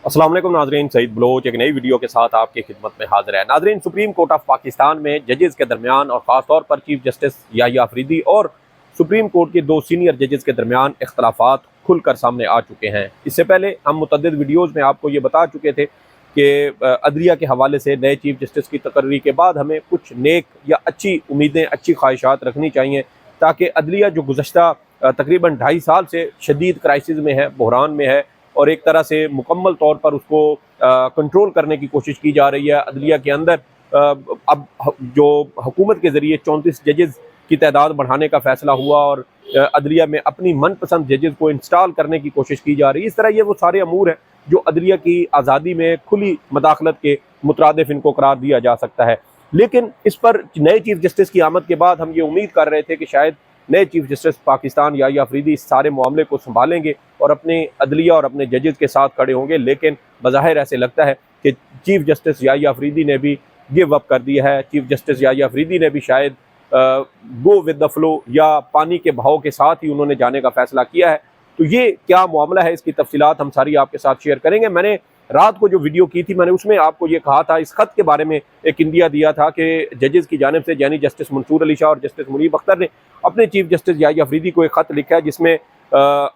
अस्सलाम वालेकुम नाजरीन, सईद बलोच एक नई वीडियो के साथ आपकी खिदमत में हाजिर है। नाजरीन, सुप्रीम कोर्ट ऑफ पाकिस्तान में जजेस के दरमियान और ख़ास तौर पर चीफ जस्टिस याहिया अफरीदी और सुप्रीम कोर्ट के दो सीनियर जजेस के दरमियान इख्तलाफात खुलकर सामने आ चुके हैं। इससे पहले हम मुतअद्दिद वीडियोज़ में आपको ये बता चुके थे कि अदलिया के हवाले से नए चीफ जस्टिस की तकर्री के बाद हमें कुछ नेक या अच्छी उम्मीदें, अच्छी ख्वाहिशात रखनी चाहिए, ताकि अदलिया जो गुज़श्ता तकरीबन 2.5 साल से शदीद क्राइसिस में है, बहरान में है, और एक तरह से मुकम्मल तौर पर उसको कंट्रोल करने की कोशिश की जा रही है। अदलिया के अंदर अब जो हुकूमत के ज़रिए 34 जजेस की तादाद बढ़ाने का फ़ैसला हुआ और अदलिया में अपनी मनपसंद जजेस को इंस्टॉल करने की कोशिश की जा रही है। इस तरह ये वो सारे अमूर हैं जो अदलिया की आज़ादी में खुली मदाखलत के मुतरादिफ इनको करार दिया जा सकता है। लेकिन इस पर नए चीफ जस्टिस की आमद के बाद हम ये उम्मीद कर रहे थे कि शायद नए चीफ जस्टिस पाकिस्तान याहिया अफरीदी इस सारे मामले को संभालेंगे और अपने अदलिया और अपने जजेस के साथ खड़े होंगे। लेकिन बज़ाहिर ऐसे लगता है कि चीफ जस्टिस याहिया अफरीदी ने भी गिव अप कर दिया है। चीफ जस्टिस याहिया अफरीदी ने भी शायद गो विद द फ्लो या पानी के बहाव के साथ ही उन्होंने जाने का फैसला किया है। तो ये क्या मामला है, इसकी तफसीलात हम सारी आपके साथ शेयर करेंगे। मैंने रात को जो वीडियो की थी, मैंने उसमें आपको ये कहा था, इस खत के बारे में एक इंदिया दिया था कि जजेस की जानिब से यानी जस्टिस मंसूर अली शाह और जस्टिस मुनीब अख्तर ने अपने चीफ जस्टिस याहिया अफरीदी को एक खत लिखा है जिसमें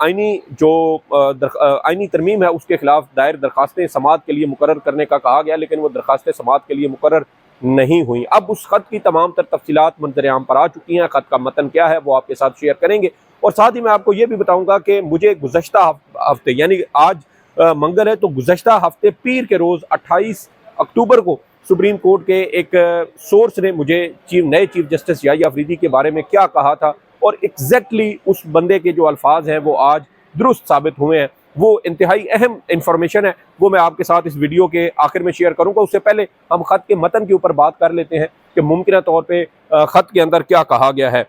आइनी तरमीम है उसके खिलाफ दायर दरखास्तें समाअत के लिए मुकर्रर करने का कहा गया, लेकिन वो दरखास्तें समाअत के लिए मुकर्रर नहीं हुई। अब उस खत की तमाम तर तफसीलात मंजर आम पर आ चुकी हैं। खत का मतन क्या है वो आपके साथ शेयर करेंगे और साथ ही मैं आपको ये भी बताऊंगा कि मुझे गुज़श्ता हफ्ते यानी आज मंगल है, तो गुज़श्ता हफ्ते पीर के रोज़ 28 अक्टूबर को सुप्रीम कोर्ट के एक सोर्स ने मुझे नए चीफ जस्टिस याहिया अफरीदी के बारे में क्या कहा था और एग्जैक्टली उस बंदे के जो अल्फाज हैं वो आज दुरुस्त साबित हुए हैं। वो इंतहाई अहम इंफॉर्मेशन है, वो मैं आपके साथ इस वीडियो के आखिर में शेयर करूंगा। उससे पहले हम खत के मतन के ऊपर बात कर लेते हैं कि मुमकिन तौर पर खत के अंदर क्या कहा गया है।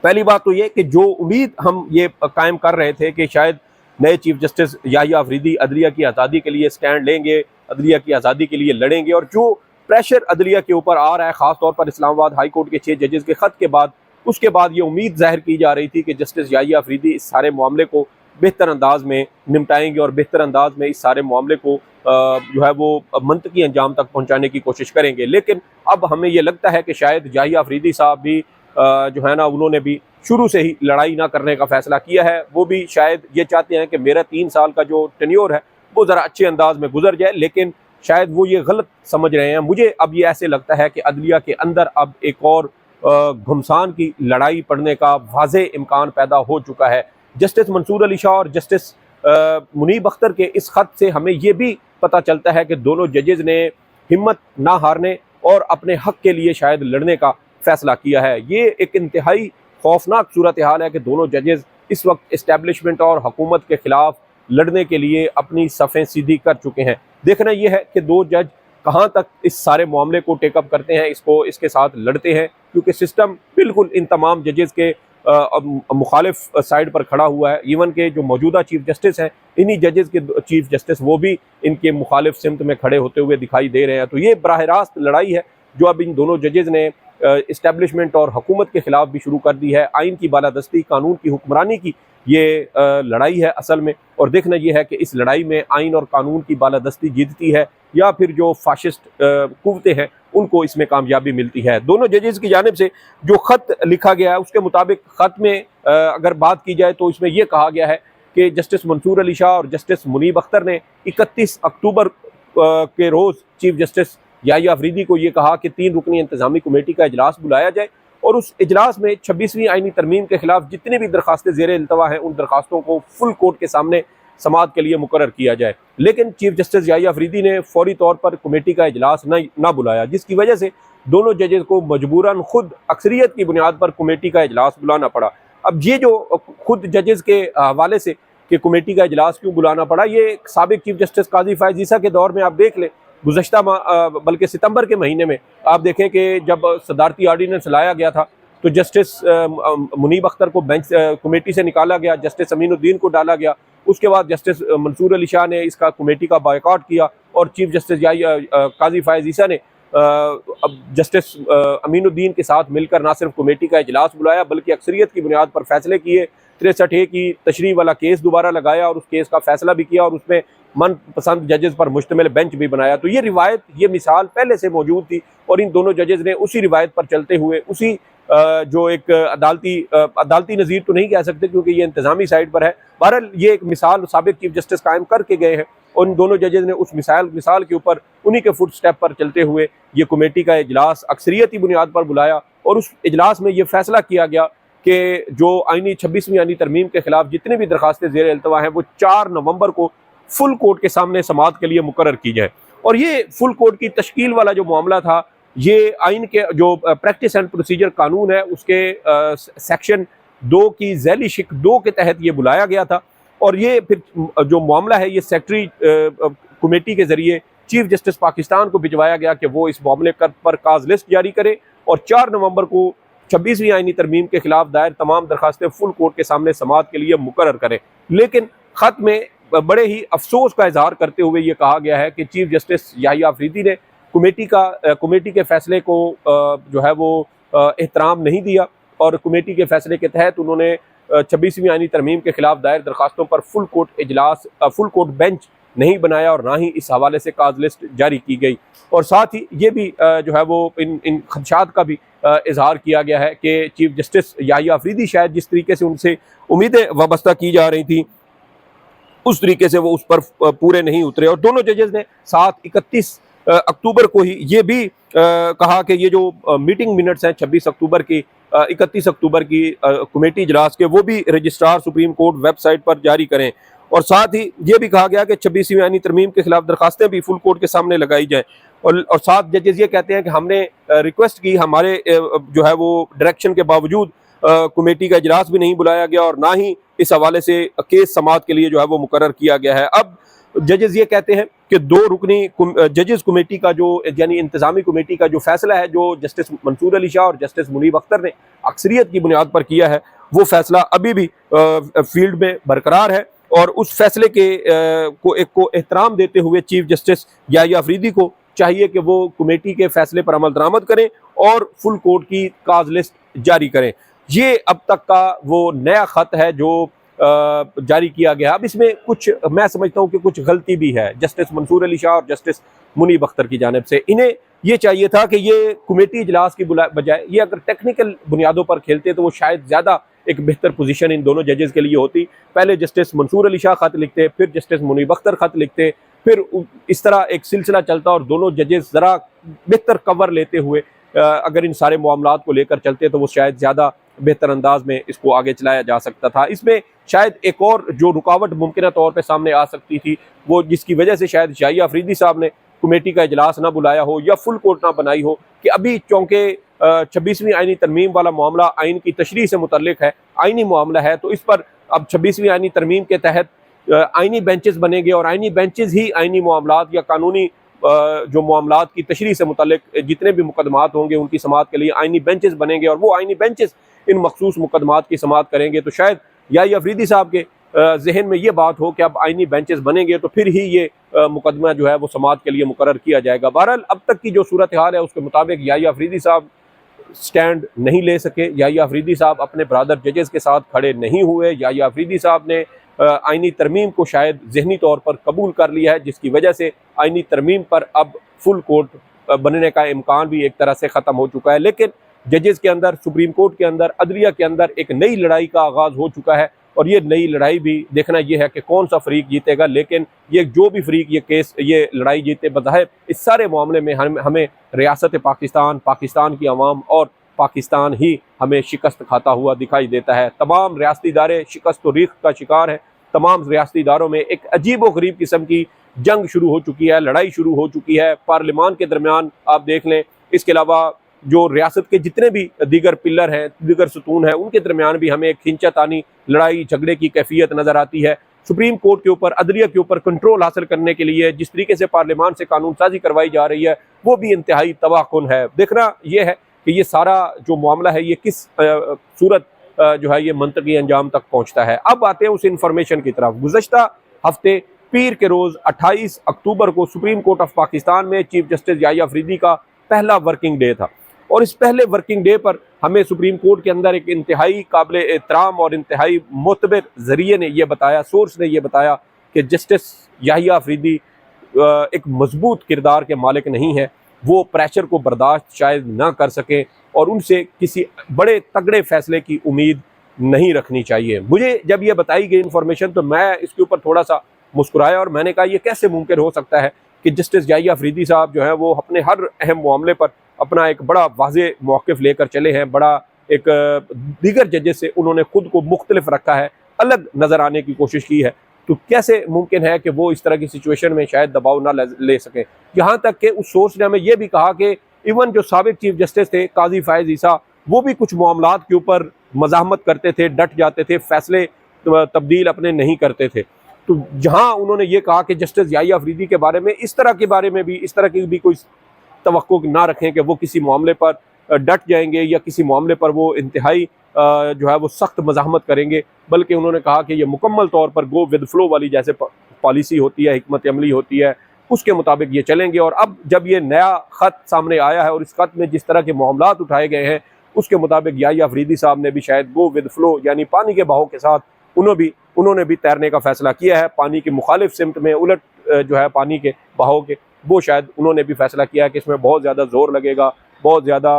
पहली बात तो ये कि जो उम्मीद हम ये कायम कर रहे थे कि शायद नए चीफ जस्टिस याहिया अफरीदी अदलिया की आज़ादी के लिए स्टैंड लेंगे, अदलिया की आज़ादी के लिए लड़ेंगे, और जो प्रेशर अदलिया के ऊपर आ रहा है ख़ासतौर पर इस्लामाबाद हाई कोर्ट के 6 जजेस के ख़त के बाद, उसके बाद ये उम्मीद जाहिर की जा रही थी कि जस्टिस याहिया अफरीदी इस सारे मामले को बेहतर अंदाज में निपटाएंगे और बेहतर अंदाज में इस सारे मामले को जो है वो मंतकी अंजाम तक पहुँचाने की कोशिश करेंगे। लेकिन अब हमें ये लगता है कि शायद याहिया अफरीदी साहब भी जो है ना, उन्होंने भी शुरू से ही लड़ाई ना करने का फैसला किया है। वो भी शायद ये चाहते हैं कि मेरा 3 साल का जो टेन्योर है वो ज़रा अच्छे अंदाज में गुजर जाए, लेकिन शायद वो ये गलत समझ रहे हैं। मुझे अब ये ऐसे लगता है कि अदलिया के अंदर अब एक और घुमसान की लड़ाई पड़ने का वाज़े इम्कान पैदा हो चुका है। जस्टिस मंसूर अली शाह और जस्टिस मुनीब अख्तर के इस खत से हमें ये भी पता चलता है कि दोनों जजेस ने हिम्मत ना हारने और अपने हक के लिए शायद लड़ने का फैसला किया है। ये एक इंतहाई खौफनाक सूरत हाल है कि दोनों जजेस इस वक्त इस्टेब्लिशमेंट और हुकूमत के खिलाफ लड़ने के लिए अपनी सफ़ें सीधी कर चुके हैं। देखना यह है कि दो जज कहाँ तक इस सारे मामले को टेकअप करते हैं, इसके साथ लड़ते हैं, क्योंकि सिस्टम बिल्कुल इन तमाम जजेस के मुखालिफ साइड पर खड़ा हुआ है। इवन के जो मौजूदा चीफ जस्टिस हैं, इन्हीं जजेस के चीफ जस्टिस वो भी इनके मुखालिफ सिमत में खड़े होते हुए दिखाई दे रहे हैं। तो ये बराह रास्त लड़ाई है जो अब इन दोनों जजेस ने इस्टेब्लिशमेंट और हुकूमत के खिलाफ भी शुरू कर दी है। आइन की बालादस्ती, कानून की हुक्मरानी की ये लड़ाई है असल में, और देखना यह है कि इस लड़ाई में आइन और कानून की बालादस्ती जीतती है या फिर जो फाशिस्ट कुव्वतें हैं उनको इसमें कामयाबी मिलती है। दोनों जजेस की जानिब से जो ख़त लिखा गया है उसके मुताबिक ख़त में अगर बात की जाए तो इसमें यह कहा गया है कि जस्टिस मंसूर अली शाह और जस्टिस मुनीब अख्तर ने 31 अक्टूबर के रोज़ चीफ जस्टिस याहिया अफरीदी को ये कहा कि 3 रुकनी इंतजामी कमेटी का इजलास बुलाया जाए और उस इजलास में 26वीं आइनी तरमीम के खिलाफ जितने भी दरखास्तें ज़ेर इल्तवा हैं उन दरखास्तों को फुल कोर्ट के सामने समाअत के लिए मुकर्रर किया जाए। लेकिन चीफ जस्टिस याहिया अफरीदी ने फौरी तौर पर कमेटी का इजलास ना बुलाया, जिसकी वजह से दोनों जजेस को मजबूरन खुद अक्सरियत की बुनियाद पर कमेटी का इजलास बुलाना पड़ा। अब ये जो खुद जजेस के हवाले से कि कमेटी का इजलास क्यों बुलाना पड़ा, ये साबिक चीफ जस्टिस काजी फ़ायज़ ईसा के दौर में आप देख लें, गुज़श्ता बल्कि सितंबर के महीने में आप देखें कि जब सदारती आर्डीनेंस लाया गया था तो जस्टिस मुनीब अख्तर को बेंच कमेटी से निकाला गया, जस्टिस अमीनुद्दीन को डाला गया। उसके बाद जस्टिस मंसूर अली शाह ने इसका कमेटी का बायकॉट किया और चीफ जस्टिस काजी फ़ायज़ ईसा ने अब जस्टिस अमीनुद्दीन के साथ मिलकर ना सिर्फ कमेटी का इजलास बुलाया बल्कि अक्सरियत की बुनियाद पर फैसले किए 63A की तशरीह वाला केस दोबारा लगाया और उस केस का फैसला भी किया और उसमें मनपसंद जजेस पर मुश्तमिल बेंच भी बनाया। तो ये रिवायत, ये मिसाल पहले से मौजूद थी और इन दोनों जजेस ने उसी रिवायत पर चलते हुए उसी जो एक अदालती नज़ीर तो नहीं कह सकते क्योंकि ये इंतजामी साइड पर है, बहरहाल ये एक मिसाल साबिक चीफ जस्टिस कायम करके गए हैं और इन दोनों जजेस ने उस मिसाल के ऊपर उन्हीं के फुट स्टेप पर चलते हुए ये कमेटी का इजलास अक्सरियती बुनियाद पर बुलाया और उस इजलास में ये फैसला किया गया कि जो आईनी 26वीं आईनी तरमीम के खिलाफ जितनी भी दरखास्तें ज़ेर अल्तवा हैं वो 4 नवंबर को फुल कोर्ट के सामने समाअत के लिए मुकर्रर की जाए। और ये फुल कोर्ट की तश्कील वाला जो मामला था, ये आइन के जो प्रैक्टिस एंड प्रोसीजर कानून है उसके सेक्शन 2 की झैली शिक 2 के तहत ये बुलाया गया था और ये फिर जो मामला है ये सेक्रेटरी कमेटी के जरिए चीफ जस्टिस पाकिस्तान को भिजवाया गया कि वो इस मामले पर काज लिस्ट जारी करे और 4 नवंबर को 26वीं आईनी तरमीम के खिलाफ दायर तमाम दरखास्तें फुल कोर्ट के सामने समाअत के लिए मुकर्रर करें। लेकिन खत में बड़े ही अफसोस का इजहार करते हुए ये कहा गया है कि चीफ जस्टिस याहिया अफरीदी ने कमेटी के फैसले को जो है वो एहतराम नहीं दिया और कमेटी के फैसले के तहत उन्होंने 26वीं आईनी तरमीम के खिलाफ दायर दरखास्तों पर फुल कोर्ट बेंच नहीं बनाया और ना ही इस हवाले से काज लिस्ट जारी की गई। और साथ ही ये भी जो है वो इन खदशात का भी इजहार किया गया है कि चीफ जस्टिस याहिया अफरीदी शायद जिस तरीके से उनसे उम्मीदें वाबस्ता की जा रही थी उस तरीके से वो उस पर पूरे नहीं उतरे और दोनों जजेस ने 31 अक्टूबर को ही ये भी कहा कि ये जो मीटिंग मिनट्स हैं 26 अक्टूबर की 31 अक्टूबर की कमेटी इजलास के वो भी रजिस्ट्रार सुप्रीम कोर्ट वेबसाइट पर जारी करें और साथ ही ये भी कहा गया कि 26वीं आईनी तरमीम के खिलाफ दरखास्तें भी फुल कोर्ट के सामने लगाई जाएं और साथ जजेस ये कहते हैं कि हमने रिक्वेस्ट की, हमारे जो है वो डायरेक्शन के बावजूद कमेटी का इजलास भी नहीं बुलाया गया और ना ही इस हवाले से केस समाअत के लिए जो है वो मुकर्रर किया गया है। अब जजेस ये कहते हैं कि 2 रुकनी जजेस कमेटी का जो यानी इंतजामी कमेटी का जो फैसला है जो जस्टिस मंसूर अली शाह और जस्टिस मुनीब अख्तर ने अक्सरियत की बुनियाद पर किया है वो फैसला अभी भी फील्ड में बरकरार है और उस फैसले को एहतराम देते हुए चीफ जस्टिस याहिया अफरीदी को चाहिए कि वो कमेटी के फैसले पर अमल दरामद करें और फुल कोर्ट की काज लिस्ट जारी करें। ये अब तक का वो नया खत है जो जारी किया गया। अब इसमें कुछ मैं समझता हूँ कि कुछ गलती भी है जस्टिस मंसूर अली शाह और जस्टिस मुनीब अख्तर की जानिब से। इन्हें ये चाहिए था कि ये कमेटी इजलास की बजाय ये अगर टेक्निकल बुनियादों पर खेलते तो वो शायद ज़्यादा एक बेहतर पोजीशन इन दोनों जजेस के लिए होती। पहले जस्टिस मंसूर अली शाह खत लिखते, फिर जस्टिस मुनीब अख्तर खत लिखते, फिर इस तरह एक सिलसिला चलता और दोनों जजेस ज़रा बेहतर कवर लेते हुए अगर इन सारे मामलात को लेकर चलते तो वो शायद ज़्यादा बेहतर अंदाज में इसको आगे चलाया जा सकता था। इसमें शायद एक और जो रुकावट मुमकिन तौर पर सामने आ सकती थी वो जिसकी वजह से शायद याहिया अफरीदी साहब ने कमेटी का इजलास ना बुलाया हो या फुल कोर्ट ना बनाई हो कि अभी चूँकि 26वीं आईनी तरमीम वाला मामला आइन की तशरीह से मुतल्लिक है, आइनी मामला है, तो इस पर अब 26वीं आईनी तरमीम के तहत आइनी बेंचेस बनेंगे और आइनी बेंचेस ही आइनी मामलात या कानूनी जो मामलात की तशरीह से मुतल्लिक जितने भी मुकदमात होंगे उनकी समाअत के लिए आइनी बेंचेस बनेंगे और वो आइनी बेंचेस इन मखसूस मुकदमात की समाअत करेंगे। तो शायद याहिया अफरीदी साहब के जहन में ये बात हो कि अब आइनी बेंचेस बनेंगे तो फिर ही ये मुकदमा जो है वो समाअत के लिए मुकर्रर किया जाएगा। बहरहाल अब तक की जो सूरत हाल है उसके मुताबिक याहिया अफरीदी साहब स्टैंड नहीं ले सके, याहिया अफरीदी साहब अपने ब्रदर जजेस के साथ खड़े नहीं हुए, याहिया अफरीदी साहब ने आइनी तरमीम को शायद जहनी तौर पर कबूल कर लिया है जिसकी वजह से आइनी तरमीम पर अब फुल कोर्ट बनने का इम्कान भी एक तरह से ख़त्म हो चुका है। लेकिन जजेस के अंदर, सुप्रीम कोर्ट के अंदर, अदलिया के अंदर एक नई लड़ाई का आगाज़ हो चुका है और ये नई लड़ाई भी देखना यह है कि कौन सा फरीक जीतेगा। लेकिन ये जो भी फरीक ये लड़ाई जीते, बज़ाहिर इस सारे मामले में हमें रियासत पाकिस्तान की आवाम और पाकिस्तान ही हमें शिकस्त खाता हुआ दिखाई देता है। तमाम रियासती इदारे शिकस्त व रीख का शिकार हैं। तमाम रियासती इदारों में एक अजीब व गरीब किस्म की जंग शुरू हो चुकी है, लड़ाई शुरू हो चुकी है पार्लियामान के दरमियान, आप देख लें। इसके अलावा जो रियासत के जितने भी दीगर पिलर हैं, दीगर सतून हैं, उनके दरमियान भी हमें एक खिंचातानी लड़ाई झगड़े की कैफियत नज़र आती है। सुप्रीम कोर्ट के ऊपर, अदलिया के ऊपर कंट्रोल हासिल करने के लिए जिस तरीके से पार्लियामान से कानून साजी करवाई जा रही है वो भी इंतहाई तबाहकुन है। देखना यह है कि ये सारा जो मामला है ये किस सूरत जो है ये मंतकी अंजाम तक पहुँचता है। अब आते हैं उस इंफॉर्मेशन की तरफ। गुज़श्ता हफ्ते पीर के रोज़ 28 अक्टूबर को सुप्रीम कोर्ट ऑफ पाकिस्तान में चीफ जस्टिस याहिया अफरीदी का पहला वर्किंग डे था और इस पहले वर्किंग डे पर हमें सुप्रीम कोर्ट के अंदर एक इंतहाई काबिल एहतराम और इंतहाई मोतबर जरिए ने यह बताया, सोर्स ने यह बताया कि जस्टिस याहिया अफरीदी एक मजबूत किरदार के मालिक नहीं है, वो प्रेशर को बर्दाश्त शायद ना कर सकें और उनसे किसी बड़े तगड़े फैसले की उम्मीद नहीं रखनी चाहिए। मुझे जब ये बताई गई इन्फॉर्मेशन तो मैं इसके ऊपर थोड़ा सा मुस्कुराया और मैंने कहा ये कैसे मुमकिन हो सकता है कि जस्टिस याहिया अफरीदी साहब जो है वो अपने हर अहम मामले पर अपना एक बड़ा वाज़े मौक़िफ़ लेकर चले हैं, बड़ा एक दीगर जजेस से उन्होंने खुद को मुख्तलिफ रखा है, अलग नज़र आने की कोशिश की है, तो कैसे मुमकिन है कि वो इस तरह की सिचुएशन में शायद दबाव ना ले सकें। यहाँ तक कि उस सोर्स ने हमें यह भी कहा कि इवन जो साबिक चीफ जस्टिस थे काजी फ़ायज़ ईसा, वो भी कुछ मामलात के ऊपर मज़ाहमत करते थे, डट जाते थे, फैसले तब्दील अपने नहीं करते थे। तो जहाँ उन्होंने ये कहा कि जस्टिस याहिया अफरीदी के बारे में इस तरह की भी कोई तवक्को ना रखें कि वो किसी मामले पर डट जाएंगे या किसी मामले पर वो इंतहाई जो है वो सख्त मज़ाहमत करेंगे, बल्कि उन्होंने कहा कि ये मुकम्मल तौर पर गो विद फ्लो वाली जैसे पॉलिसी होती है, हिकमत अमली होती है, उसके मुताबिक ये चलेंगे। और अब जब ये नया ख़त सामने आया है और इस ख़त में जिस तरह के मामलात उठाए गए हैं उसके मुताबिक याहिया अफरीदी साहब ने भी शायद गो विद फ्लो यानी पानी के बहाव के साथ उन्होंने भी तैरने का फैसला किया है, पानी की मुखालिफ सिमत में उलट जो है पानी के बहाव के, वो शायद उन्होंने भी फैसला किया है कि इसमें बहुत ज़्यादा जोर लगेगा, बहुत ज़्यादा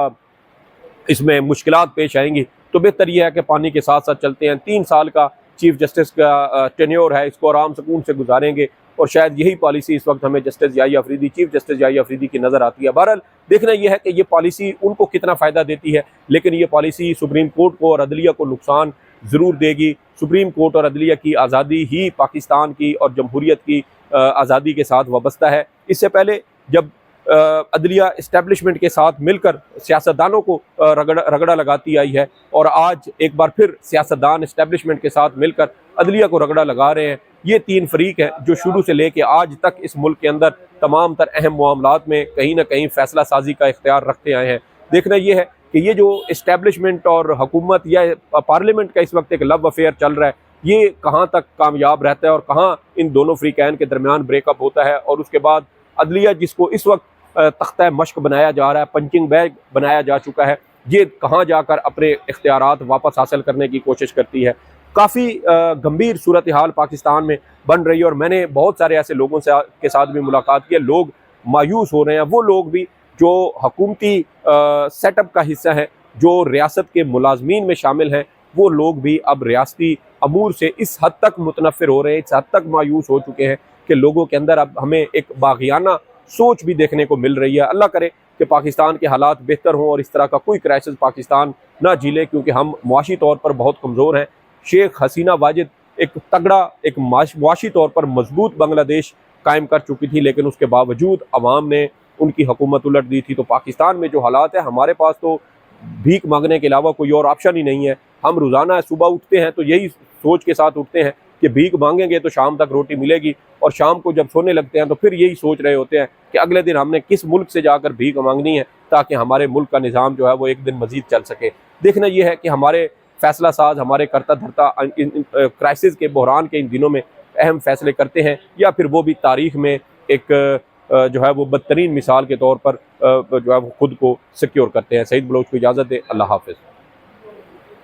इसमें मुश्किलात पेश आएंगी, तो बेहतर यह है कि पानी के साथ साथ चलते हैं। 3 साल का चीफ जस्टिस का टेन्योर है, इसको आराम सुकून से गुजारेंगे और शायद यही पॉलिसी इस वक्त हमें justice Yahya Afridi, chief justice Yahya Afridi की नज़र आती है। बहरहाल देखना यह है कि ये पॉलिसी उनको कितना फ़ायदा देती है, लेकिन ये पॉलिसी सुप्रीम कोर्ट को और अदलिया को नुकसान ज़रूर देगी। सुप्रीम कोर्ट और अदलिया की आज़ादी ही पाकिस्तान की और जमहूरियत की आज़ादी के साथ वाबस्ता है। इससे पहले जब अदलिया इस्टेब्लिशमेंट के साथ मिलकर सियासतदानों को रगड़ा लगाती आई है और आज एक बार फिर सियासतदान इस्टेब्लिशमेंट के साथ मिलकर अदलिया को रगड़ा लगा रहे हैं, ये 3 फरीक हैं जो शुरू से लेके आज तक इस मुल्क के अंदर तमाम तर अहम मामलात में कहीं ना कहीं फ़ैसला साजी का इख्तियार रखते आए हैं। देखना ये है कि ये जो इस्टेब्लिशमेंट और हुकूमत या पार्लियामेंट का इस वक्त एक लव अफेयर चल रहा है, ये कहाँ तक कामयाब रहता है और कहाँ इन दोनों फ्रीकैन के दरमियान ब्रेकअप होता है, और उसके बाद अदलिया जिसको इस वक्त तख्ता मश्क बनाया जा रहा है, पंचिंग बैग बनाया जा चुका है, ये कहाँ जाकर अपने इख्तियारात वापस हासिल करने की कोशिश करती है। काफ़ी गंभीर सूरत हाल पाकिस्तान में बन रही है और मैंने बहुत सारे ऐसे लोगों के साथ भी मुलाकात की है, लोग मायूस हो रहे हैं, वो लोग भी जो हकूमती सेटअप का हिस्सा है, जो रियासत के मुलाजमीन में शामिल हैं, वो लोग भी अब रियासती अमूर से इस हद तक मुतनफ़िर हो रहे हैं, इस हद तक मायूस हो चुके हैं कि लोगों के अंदर अब हमें एक बाग़ियाना सोच भी देखने को मिल रही है। अल्लाह करे कि पाकिस्तान के हालात बेहतर हों और इस तरह का कोई क्राइसिस पाकिस्तान ना झेले, क्योंकि हम मुआशी तौर पर बहुत कमज़ोर हैं। शेख हसीना वाजिद एक तगड़ा, एक मुआशी तौर पर मजबूत बांग्लादेश कायम कर चुकी थी, लेकिन उसके बावजूद अवाम ने उनकी हुकूमत उलट दी थी। तो पाकिस्तान में जो हालात है, हमारे पास तो भीख मांगने के अलावा कोई और ऑप्शन ही नहीं है। हम रोज़ाना सुबह उठते हैं तो यही सोच के साथ उठते हैं कि भीख मांगेंगे तो शाम तक रोटी मिलेगी, और शाम को जब सोने लगते हैं तो फिर यही सोच रहे होते हैं कि अगले दिन हमने किस मुल्क से जाकर भीख मांगनी है ताकि हमारे मुल्क का निज़ाम जो है वो एक दिन मज़ीद चल सके। देखना यह है कि हमारे फैसला साज, हमारे करता धरता क्राइसिस के, बहरान के इन दिनों में अहम फैसले करते हैं, या फिर वो भी तारीख़ में एक जो है वो बदतरीन मिसाल के तौर पर जो है वो खुद को सिक्योर करते हैं। सईद बलोच को इजाज़त दे। अल्लाह हाफ़िज़।